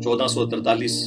1443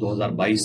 2022।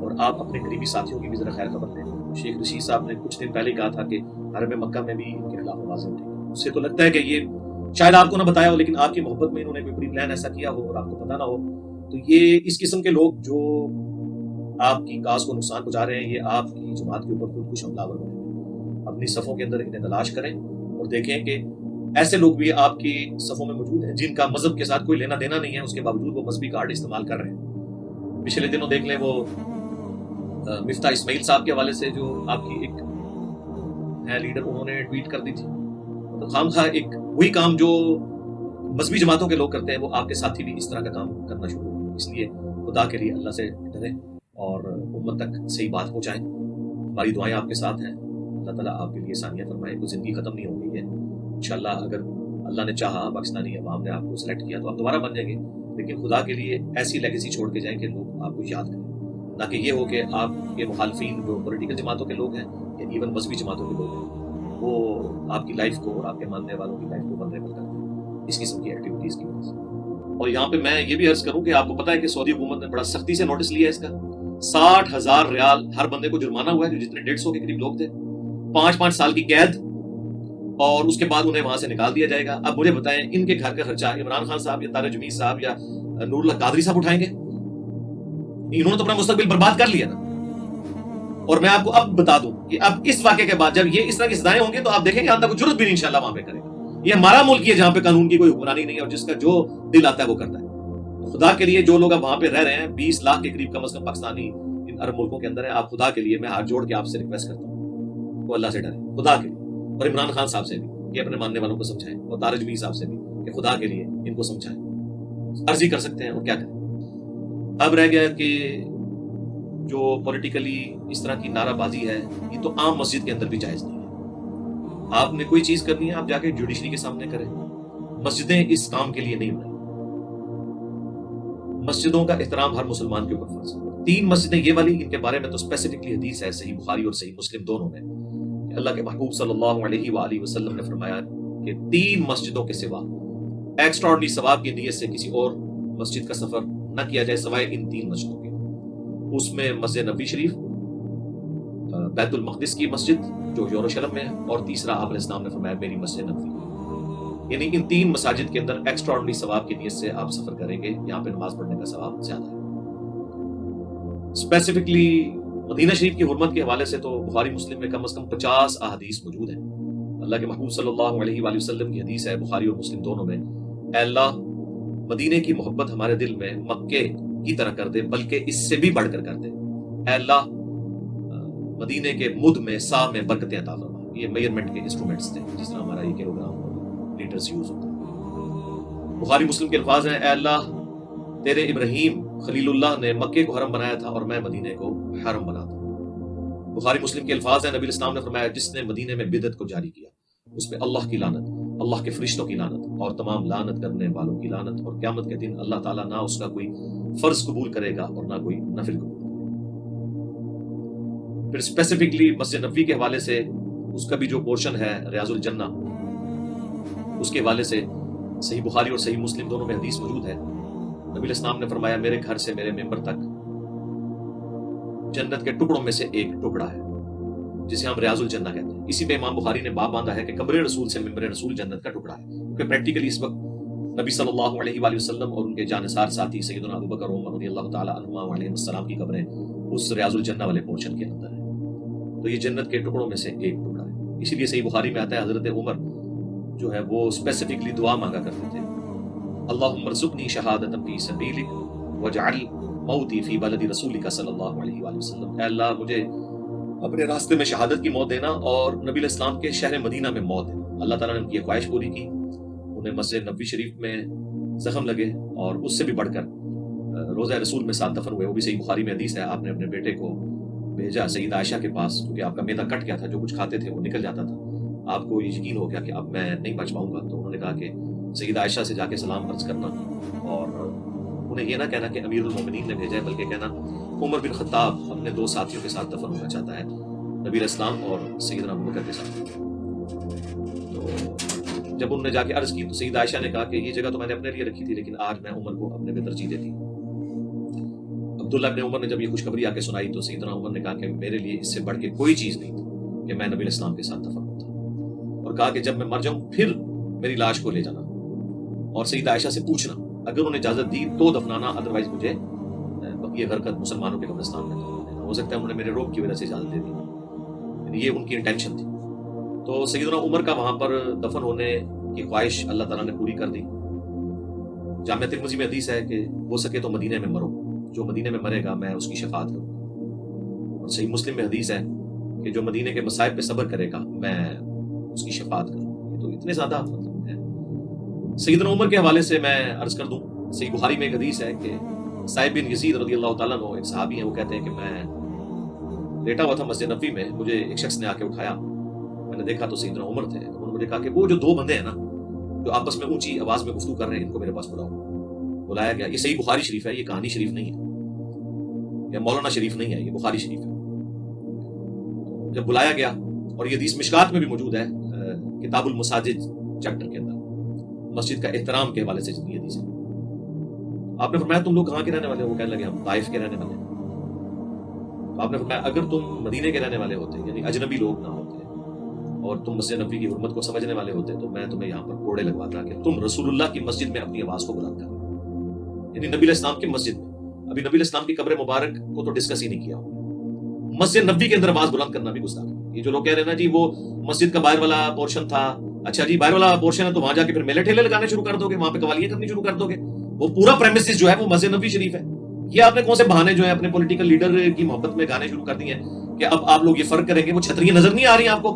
اور آپ اپنے قریبی ساتھیوں کی بھی ذرا خیر خبر لیں. شیخ رشید صاحب نے کچھ دن پہلے کہا تھا کہ حرم مکہ میں بھی ان کے خلاف آوازیں اٹھیں. اس سے تو لگتا ہے کہ یہ شاید آپ کو نہ بتایا ہو، لیکن آپ کی محبت میں انہوں نے کوئی پری پلان ایسا کیا ہو اور آپ کو پتہ نہ ہو. تو یہ اس قسم کے لوگ جو آپ کی کاز کو نقصان پہنچا رہے ہیں، یہ آپ کی جماعت کے اوپر خود کش حملہ آور بنے. اپنی صفوں کے اندر انہیں تلاش کریں اور دیکھیں کہ ایسے لوگ بھی آپ کی صفوں میں موجود ہیں جن کا مذہب کے ساتھ کوئی لینا دینا نہیں ہے، اس کے باوجود وہ مذہبی کارڈ استعمال کر رہے ہیں. پچھلے دنوں دیکھ لیں وہ مفتاح اسماعیل صاحب کے حوالے سے جو آپ کی ایک ہے لیڈر، انہوں نے ٹویٹ کر دی تھی. تو خام خواہ ایک وہی کام جو مذہبی جماعتوں کے لوگ کرتے ہیں، وہ آپ کے ساتھی بھی اس طرح کا کام کرنا شروع ہو. اس لیے خدا کے لیے اللہ سے ڈریں اور امت تک صحیح بات پہنچائیں. ہماری دعائیں آپ کے ساتھ ہیں. اللہ تعالیٰ آپ کے لیے آسانیاں فرمائے. کوئی زندگی ختم نہیں ہو گئی ہے انشاءاللہ. اگر اللہ نے چاہا، پاکستانی عوام نے آپ کو سلیکٹ کیا تو آپ دوبارہ بن جائیں گے، لیکن خدا کے لیے ایسی لیگیسی چھوڑ کے جائیں کہ لوگ آپ کو یاد کریں. نہ کہ یہ ہو کہ آپ کے مخالفین جو پولیٹیکل جماعتوں کے لوگ ہیں یا ایون مذہبی جماعتوں کے لوگ ہیں، وہ آپ کی لائف کو اور آپ کے ماننے والوں کی لائف کو ولنریبل کرتے ہیں اس قسم کی ایکٹیویٹیز کی وجہ سے. اور یہاں پہ میں یہ بھی عرض کروں کہ آپ کو پتہ ہے کہ سعودی حکومت نے بڑا سختی سے نوٹس لیا ہے اس کا. 60,000 ریال ہر بندے کو جرمانہ ہوا ہے، جو جتنے 150 کے قریب لوگ تھے. 5 سال کی قید اور اس کے بعد انہیں وہاں سے نکال دیا جائے گا. اب مجھے بتائیں ان کے گھر کا خرچہ عمران خان صاحب یا طارق جمیل صاحب یا نور اللہ قادری صاحب اٹھائیں گے؟ انہوں نے تو اپنا مستقبل برباد کر لیا نا. اور میں آپ کو اب بتا دوں کہ اب اس واقعے کے بعد جب یہ اس طرح کی سزائیں ہوں گی تو آپ دیکھیں گے آپ کو جرت بھی نہیں انشاءاللہ وہاں پہ کرے گا. یہ ہمارا ملک ہے جہاں پہ قانون کی کوئی حکمرانی نہیں ہے اور جس کا جو دل آتا ہے وہ کرتا ہے. خدا کے لیے جو لوگ اب وہاں پہ رہ رہے ہیں، 20 لاکھ کے قریب کم از کم پاکستانی ان عرب ملکوں کے اندر ہیں، آپ خدا کے لیے میں ہاتھ جوڑ کے آپ سے ریکویسٹ کرتا ہوں وہ اللہ سے ڈریں خدا کے لیے. اور عمران خان صاحب سے بھی کہ اپنے ماننے والوں کو سمجھائیں، اور طارق جمیل صاحب سے بھی کہ خدا کے لیے ان کو سمجھائیں. عرضی کر سکتے ہیں اور کیا کریں. اب رہ گیا کہ جو پولیٹیکلی اس طرح کی نعرہ بازی ہے، یہ تو عام مسجد کے اندر بھی جائز نہیں ہے. آپ نے کوئی چیز کرنی ہے آپ جا کے جوڈیشری کے سامنے کریں. مسجدیں اس کام کے لیے نہیں بنائی. مسجدوں کا احترام ہر مسلمان کے اوپر فرض ہے. 3 مسجدیں یہ والی، ان کے بارے میں تو اسپیسیفکلی حدیث ہے صحیح بخاری اور صحیح مسلم دونوں میں کہ اللہ کے محبوب صلی اللہ علیہ وآلہ وسلم نے فرمایا کہ 3 مسجدوں کے سوا ایکسٹراڈنری ثواب کی نیت سے کسی اور مسجد کا سفر نہ کیا جائے سوائے ان 3 مسجدوں کے. اس میں مسجد نبی شریف، بیت المقدس کی مسجد جو یروشلم میں ہے، اور تیسرا آپ علیہ السلام نے فرمایا میری مسجد نبوی. یعنی ان 3 مساجد کے اندر ایکسٹراڈنری ثواب کی نیت سے آپ سفر کریں گے، یہاں پہ نماز پڑھنے کا ثواب زیادہ ہے. اسپیسیفکلی مدینہ شریف کی حرمت کے حوالے سے تو بخاری مسلم میں کم از کم 50 احادیث موجود ہیں. اللہ کے محبوب صلی اللہ علیہ وآلہ وسلم کی حدیث ہے بخاری اور مسلم دونوں میں، اے اللہ مدینے کی محبت ہمارے دل میں مکے کی طرح کر دے، بلکہ اس سے بھی بڑھ کر دے. اے اللہ مدینے کے مد میں سا میں برکتیں عطا فرما. یہ میجرمنٹ کے انسٹرومنٹس تھے جس طرح ہمارا یہ کلو گرام اور لیٹرز یوز ہوتا ہے. بخاری مسلم کے الفاظ ہیں، اے اللہ تیرے ابراہیم خلیل اللہ نے مکے کو حرم بنایا تھا اور میں مدینے کو حرم بناتا. بخاری مسلم کے الفاظ ہیں، نبی اسلام نے فرمایا جس نے مدینے میں بدعت کو جاری کیا اس پہ اللہ کی لعنت، اللہ کے فرشتوں کی لعنت اور تمام لعنت کرنے والوں کی لعنت، اور قیامت کے دن اللہ تعالیٰ نہ اس کا کوئی فرض قبول کرے گا اور نہ کوئی نفل قبول کرے گا. پھر اسپیسیفکلی مسجد نبوی کے حوالے سے اس کا بھی جو پورشن ہے ریاض الجنہ، اس کے حوالے سے صحیح بخاری اور صحیح مسلم دونوں میں حدیث موجود ہے. نبی اسلام نے فرمایا میرے گھر سے میرے ممبر تک جنت کے ٹکڑوں میں سے ایک ٹکڑا ہے جسے ہم ریاض الجنہ کہتے ہیں. اسی پہ امام بخاری نے باب باندھا ہے کہ قبر رسول سے ممبر رسول جنت کا ٹکڑا ہے، کیونکہ پریکٹیکلی اس وقت نبی صلی اللہ علیہ وآلہ وسلم اور ان کے جانثار ساتھی سیدنا ابوبکر عمر رضی اللہ تعالی عنہما علیہ السلام کی قبریں اس ریاض الجنہ والے پورشن کے اندر ہیں. تو یہ جنت کے ٹکڑوں میں سے ایک ٹکڑا ہے. اسی لیے صحیح بخاری میں آتا ہے حضرت عمر جو ہے وہ اسپیسیفکلی دعا مانگا کرتے تھے، اللہم ارزقنی شہادۃ فی سبیلک واجعل موتی فی بلد رسولک صلی اللہ علیہ وآلہ وسلم. اے اللہ مجھے اپنے راستے میں شہادت کی موت دینا اور نبی علیہ السلام کے شہر مدینہ میں موت دینا. اللہ تعالیٰ نے ان کی خواہش پوری کی. انہیں مسجد نبوی شریف میں زخم لگے اور اس سے بھی بڑھ کر روضہ رسول میں 7 دفن ہوئے. وہ بھی صحیح بخاری میں حدیث ہے. آپ نے اپنے بیٹے کو بھیجا سیدہ عائشہ کے پاس کیونکہ آپ کا معدہ کٹ گیا تھا، جو کچھ کھاتے تھے وہ نکل جاتا تھا. آپ کو یہ یقین ہو گیا کہ اب میں نہیں بچ پاؤں گا، تو انہوں نے کہا کہ سیدہ عائشہ سے جا کے سلام عرض کرنا اور انہیں یہ نہ کہنا کہ امیر المومنین نے بھیجا ہے، بلکہ کہنا عمر بن خطاب اپنے 2 ساتھیوں کے ساتھ دفن ہونا چاہتا ہے، نبی علیہ السلام اور سیدنا ابوبکر کے ساتھ. تو جب انہوں نے جا کے عرض کی تو سیدہ عائشہ نے کہا کہ یہ جگہ تو میں نے اپنے لیے رکھی تھی، لیکن آج میں عمر کو اپنے پہ ترجیح دیتی ہوں. عبداللہ ابن عمر نے جب یہ خوشخبری آ کے سنائی تو سیدنا عمر نے کہا کہ میرے لیے اس سے بڑھ کے کوئی چیز نہیں تھی کہ میں نبی الاسلام کے ساتھ دفن ہوتا، اور کہا کہ جب میں مر جاؤں پھر میری لاش کو لے جانا اور سیدہ عائشہ سے پوچھنا، اگر انہیں اجازت دی تو دفنانا، ادروائز مجھے بقیہ غرقد مسلمانوں کے قبرستان میں دفن دینا۔ ہو سکتا ہے انہوں نے میرے روب کی وجہ سے اجازت دے دی، یعنی یہ ان کی انٹینشن تھی۔ تو سیدنا عمر کا وہاں پر دفن ہونے کی خواہش اللہ تعالیٰ نے پوری کر دی۔ جامع ترمذی میں حدیث ہے کہ ہو سکے تو مدینے میں مرو، جو مدینے میں مرے گا میں اس کی شفاعت کروں گا، اور صحیح مسلم میں حدیث ہے کہ جو مدینے کے مصائب پہ صبر کرے گا میں اس کی شفاعت کروں گا۔ یہ تو اتنے زیادہ مطلب ہے۔ سیدنا عمر کے حوالے سے میں عرض کر دوں، صحیح بخاری میں ایک حدیث ہے کہ صاحب بن یزید رضی اللہ تعالیٰ عنہ ایک صحابی ہیں، وہ کہتے ہیں کہ میں لیٹا ہوا تھا مسجد نبوی میں، مجھے ایک شخص نے آ کے اٹھایا، میں نے دیکھا تو سیدنا عمر تھے۔ انہوں نے مجھے کہا کہ وہ جو دو بندے ہیں نا جو آپس میں اونچی آواز میں گفتگو کر رہے ہیں، ان کو میرے پاس بلاؤ۔ بلایا گیا۔ یہ صحیح بخاری شریف ہے، یہ کہانی شریف نہیں ہے، یہ مولانا شریف نہیں ہے، یہ بخاری شریف ہے۔ جب بلایا گیا، اور یہ حدیث مشکات میں بھی موجود ہے، کتاب المساجد چیپٹر کے اندر، مسجد کا احترام کے حوالے سے یہ حدیث ہے۔ آپ نے فرمایا تم لوگ کہاں کے رہنے والے ہو؟ وہ کہنے لگے ہم طائف کے رہنے والے ہیں۔ تو آپ نے فرمایا اگر تم مدینے کے رہنے والے ہوتے، یعنی اجنبی لوگ نہ ہوتے، اور تم مسجد نبوی کی حرمت کو سمجھنے والے ہوتے، تو میں تمہیں یہاں پر کوڑے لگواتا کہ تم رسول اللہ کی مسجد میں اپنی آواز کو بلند کرو، یعنی نبی الاسلام کی مسجد میں۔ ابھی نبی الاسلام کی قبر مبارک کو تو ڈسکس ہی نہیں کیا، مسجد نبوی کے اندر آواز بلند کرنا بھی گستاخی۔ یہ جو لوگ کہہ رہے ہیں نا جی وہ مسجد کا باہر والا پورشن تھا، اچھا جی باہر والا پورشن ہے تو وہاں جا کے پھر میلے ٹھیلے لگانے شروع کر دو گے، وہاں پہ قوالیاں کرنی شروع کر دو گے، وہ پورا پریمیسز جو ہے وہ مسجد نبوی شریف ہے۔ یہ آپ نے کون سے بہانے جو ہے اپنے پولیٹیکل لیڈر کی محبت میں گانے شروع کر دیے ہیں کہ اب آپ لوگ یہ فرق کریں گے، وہ چھتریاں نظر نہیں آ رہی ہیں آپ کو؟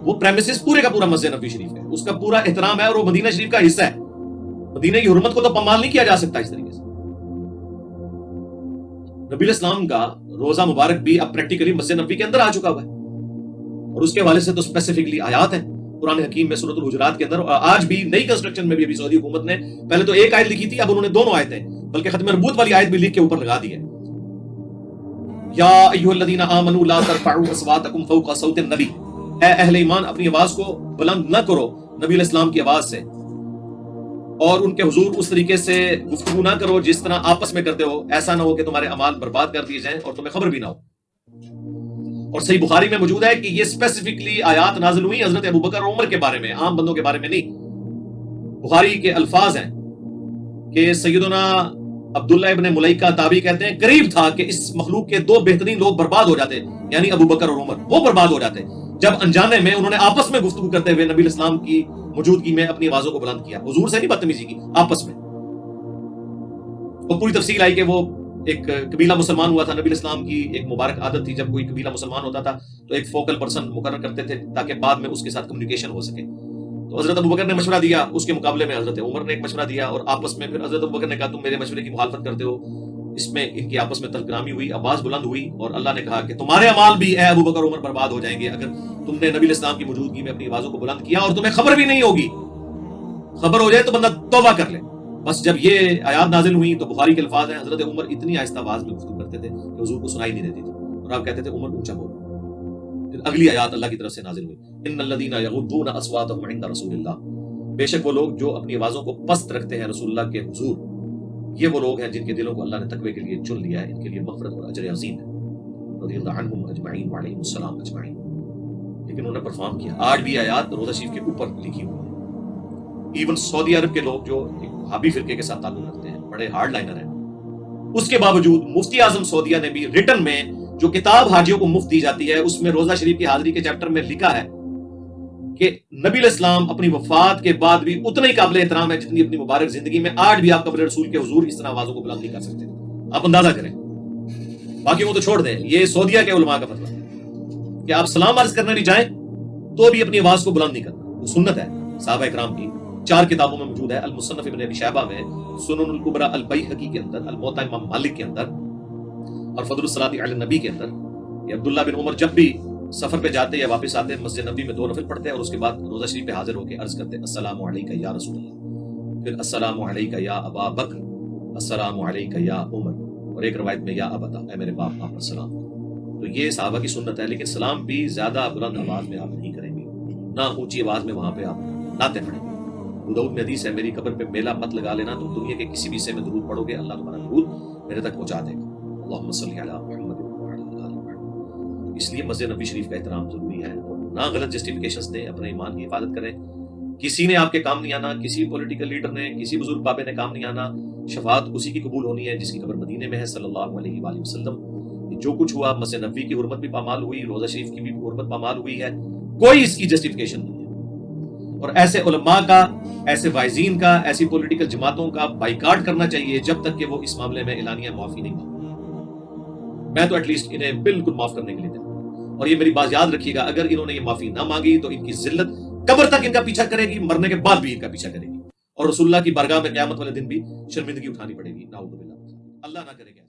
وہ پریمیسز پورے کا پورا مسجد نبوی شریف ہے، اس کا پورا احترام ہے، اور وہ مدینہ شریف کا حصہ ہے۔ مدینہ کی حرمت کو تو پامال نہیں کیا جا سکتا اس طریقے سے۔ نبی الاسلام کا روزہ مبارک بھی اب پریکٹیکلی مسجد نبوی کے اندر آ چکا ہوا ہے، اور اس کے حوالے سے تو اسپیسیفکلی آیات ہیں قرآن حکیم میں سورۃ الحجرات کے اندر، اور آج بھی نئی کنسٹرکشن میں بھی ابھی سعودی حکومت نے پہلے تو ایک آیت لکھی تھی، اب انہوں نے دونوں آیتیں بلکہ ختم نبوت والی آیت بھی لکھ کے اوپر لگا دی ہے۔ یا ایھا الذین آمنوا لا ترفعوا اصواتکم فوق صوت النبی، اے اہل ایمان اپنی آواز کو بلند نہ کرو نبی الاسلام کی آواز سے، اور ان کے حضور اس طریقے سے گفتگو نہ کرو جس طرح آپس میں کرتے ہو، ایسا نہ ہو کہ تمہارے اعمال برباد کر دیے جائیں اور تمہیں خبر بھی نہ ہو۔ اور صحیح بخاری میں موجود ہے کہ یہ اسپیسیفکلی آیات نازل ہوئی حضرت ابوبکر اور عمر کے بارے میں، عام بندوں کے بارے میں نہیں۔ بخاری کے الفاظ ہیں کہ سیدنا عبداللہ ابن ملیکہ تابعی کہتے ہیں قریب تھا کہ اس مخلوق کے دو بہترین لوگ برباد ہو جاتے، یعنی ابوبکر اور عمر، وہ برباد ہو جاتے جب انجانے میں انہوں نے آپس میں گفتگو کرتے ہوئے نبی الاسلام کی موجودگی میں اپنی آوازوں کو بلند کیا، حضور سے نہیں بدتمیزی کی، آپس میں۔ اور پوری تفصیل آئی کہ وہ ایک قبیلہ مسلمان ہوا تھا، نبی الاسلام کی ایک مبارک عادت تھی جب کوئی قبیلہ مسلمان ہوتا تھا تو ایک فوکل پرسن مقرر کرتے تھے تاکہ بعد میں اس کے ساتھ کمیونیکیشن ہو سکے۔ تو حضرت ابوبکر نے مشورہ دیا، اس کے مقابلے میں حضرت عمر نے ایک مشورہ دیا، اور آپس میں پھر حضرت ابوبکر نے کہا تم میرے مشورے کی مخالفت کرتے ہو، اس میں ان کی آپس میں تلگرامی ہوئی، آواز بلند ہوئی، اور اللہ نے کہا کہ تمہارے اعمال بھی اے ابوبکر عمر برباد ہو جائیں گے اگر تم نے نبی الاسلام کی موجودگی میں اپنی آوازوں کو بلند کیا، اور تمہیں خبر بھی نہیں ہوگی، خبر ہو جائے تو بندہ توبہ کر لے۔ بس جب یہ آیات نازل ہوئی تو بخاری کے الفاظ ہیں حضرت عمر اتنی آہستہ آواز میں گفتگو کرتے تھے کہ حضور کو سنائی نہیں دیتی تھی، اور آپ کہتے تھے عمر اونچا بولو۔ پھر اگلی آیات اللہ کی طرف سے نازل ہوئی، ان الذین یغضون اصواتهم عند رسول اللہ، بے شک وہ لوگ جو اپنی آوازوں کو پست رکھتے ہیں رسول اللہ کے حضور، یہ وہ لوگ ہیں جن کے دلوں کو اللہ نے تقوی کے لیے چن لیا ہے، ان کے لیے مغفرت اور اجر عظیم ہے، رضی اللہ عنہم اجمعین وعلیہم السلام اجمعین۔ لیکن انہوں نے پرفارم کیا۔ آج بھی آیات روزہ شریف کے اوپر لکھی ہوئی ہیں۔ ایون سعودی عرب کے لوگ جو ایک وہابی فرقے کے ساتھ تعلق رکھتے ہیں، بڑے ہارڈ لائنر ہیں، اس کے باوجود مفتی اعظم سعودیہ نے بھی ریٹن میں جو کتاب حاجیوں کو مفت دی جاتی ہے اس میں روزہ شریف کی حاضری کے چیپٹر میں لکھا ہے کہ نبی الاسلام اپنی وفات کے بعد بھی اتنا ہی قابل احترام ہے جتنی اپنی مبارک زندگی میں۔ آج بھی آپ قبر رسول کے حضور اس طرح آوازوں کو بلند نہیں کر سکتے، آپ اندازہ کریں۔ باقی وہ تو چھوڑ دیں، یہ سعودیہ کے علماء کا فتویٰ ہے کہ آپ سلام عرض کرنے نہیں جائیں تو بھی اپنی آواز کو بلند نہیں کرنا، وہ سنت ہے صحابہ اکرام کی، 4 کتابوں میں موجود ہے، المصنف ابن ابی شیبہ میں، سنن الکبری البیہقی کے اندر، الموطا امام مالک کے اندر، اور فضل الصلاۃ علی النبی کے اندر۔ کہ عبداللہ بن عمر جب بھی سفر پہ جاتے یا واپس آتے مسجد نبی میں 2 نفل پڑھتے اور اس کے بعد روزہ شریف پہ حاضر ہو کے عرض کرتے السلام علیکہ یا رسول اللہ، پھر السلام علیکہ یا ابا بکر، السلام علیکہ یا عمر، اور ایک روایت میں یا ابتا، اے میرے باپ آپ پر سلام۔ تو یہ صحابہ کی سنت ہے، لیکن سلام بھی زیادہ بلند آواز میں آپ نہیں کریں گے، نہ اونچی آواز میں وہاں پہ آپ نعتیں پڑھیں گے۔ ابو داؤد میں حدیث ہے میری قبر پہ میلہ مت لگا لینا، تم دنیا کے کسی بھی حصے میں درود پڑھو گے اللہ تمہارا درود میرے تک پہنچا دے گا. اللہم صلی علی محمد وعلی آل محمد. اس لیے مسجد نبوی شریف کا احترام ضروری ہے, اور نہ غلط جسٹیفیکیشنز دیں, اپنے ایمان کی حفاظت کریں. کسی نے آپ کے کام نہیں آنا, کسی پولیٹیکل لیڈر نے, کسی بزرگ بابے نے کام نہیں آنا. شفاعت اسی کی قبول ہونی ہے جس کی قبر مدینے میں ہے صلی اللہ علیہ وآلہ وسلم. جو کچھ ہوا, مسجد نبوی کی حرمت بھی پامال ہوئی, روزہ شریف کی بھی حرمت پامال ہوئی ہے, کوئی اس کی جسٹیفیکیشن نہیں ہے. اور ایسے علماء کا, ایسے وائزین کا, ایسی پولیٹیکل جماعتوں کا بائیکاٹ کرنا چاہیے جب تک کہ وہ اس معاملے میں اعلانیہ معافی نہیں مانگتے. میں تو ایٹ لیسٹ انہیں بالکل معاف کرنے کے لیے دوں. اور یہ میری بات یاد رکھیے گا, اگر انہوں نے یہ معافی نہ مانگی تو ان کی ذلت قبر تک ان کا پیچھا کرے گی, مرنے کے بعد بھی ان کا پیچھا کرے گی, اور رسول اللہ کی بارگاہ میں قیامت والے دن بھی شرمندگی اٹھانی پڑے گی. نعوذ باللہ, اللہ نہ کرے گا.